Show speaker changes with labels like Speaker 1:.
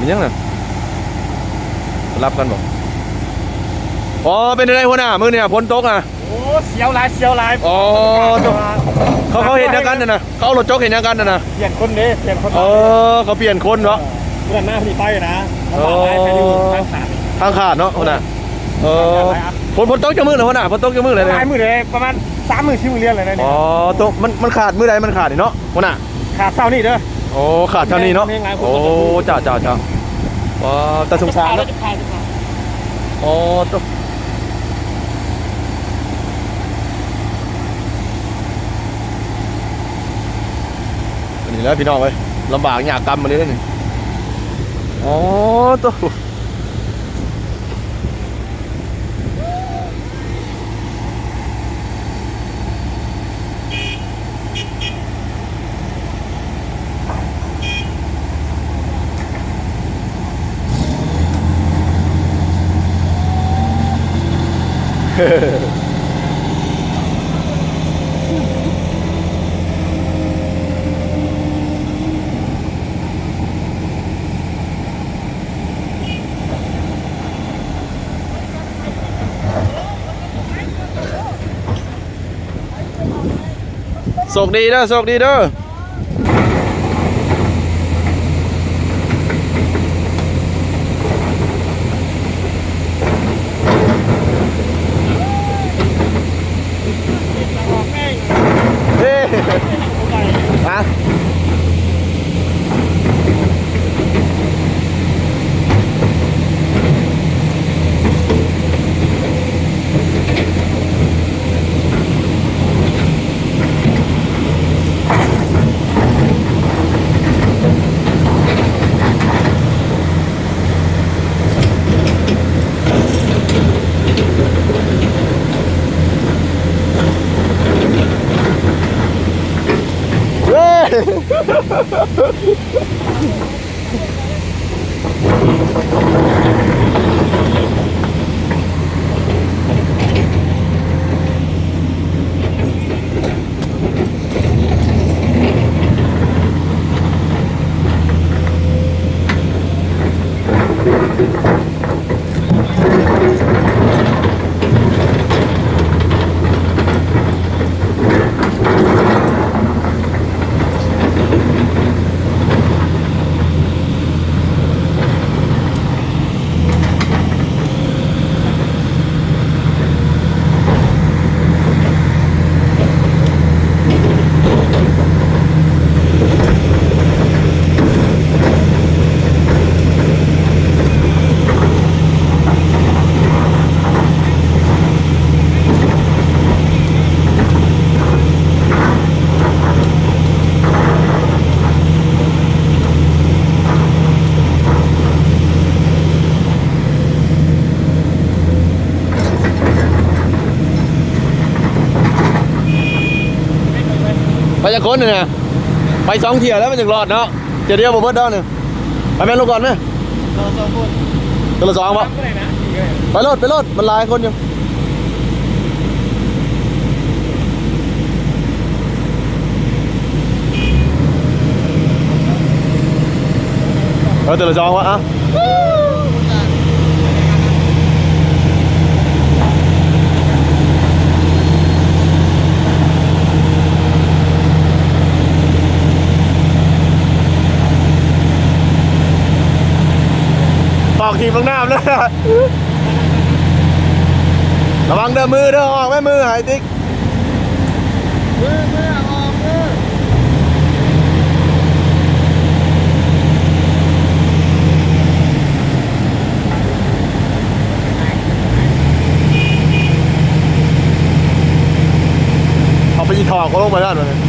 Speaker 1: มียังไงรับกันบอกอ๋อเป็นอะไรหัวหน้ามือเนี่ยฝนตกอ่ะ
Speaker 2: โอ้เสียวลาย
Speaker 1: อ๋อเขาเห็นยังกันนะเขารถจกเห็นยังกันนะ
Speaker 2: เปลี่ยนคนเด้เปลี่ยนคน
Speaker 1: เขาเปลี่ยนคนเนาะ
Speaker 2: เพื่อนหน้าพี่ไปนะทางขาด
Speaker 1: ทางขาดเนาะหัวหน้าฝนตกจะมือเหรอหัวหน้าฝนตกจะมือเลย
Speaker 2: ลายมือเลยประมาณ3 มือ4 มือเรียนเลยนะ
Speaker 1: อ๋อตกมันขาดมือใดมันขาดเนาะหัวหน้า
Speaker 2: ขาดเศร้านี่เด้อ
Speaker 1: โอ้ขาดเท่านี้เนาะโอ้จ้าว้าแต่สงสารนะอ๋อตกนี่แล้วพี่น้องเว้ยลำบากอยากกำมาเลยนี่อ๋อตัวโชคดีเด้อโชคดีเด้อฮะไปจะค้นเนี่ยไป2 เที่ยวแล้วมันจะรอดเนาะเดี๋ยวบ่เบิดดอกนึงไปแม่ลูกก่อนไหม
Speaker 2: เรา2 คน
Speaker 1: ตัวละ2ป่ะไปรถมันหลายคนอยู่ตัวละ2วะอ่ะออกทีมลงน้ำเลยระวังเด้อมือเด้อออกแม่มือหายติ๊ก
Speaker 2: มือออกมือ
Speaker 1: เอาไปยิงถอกก็ลงไปด้านนั้น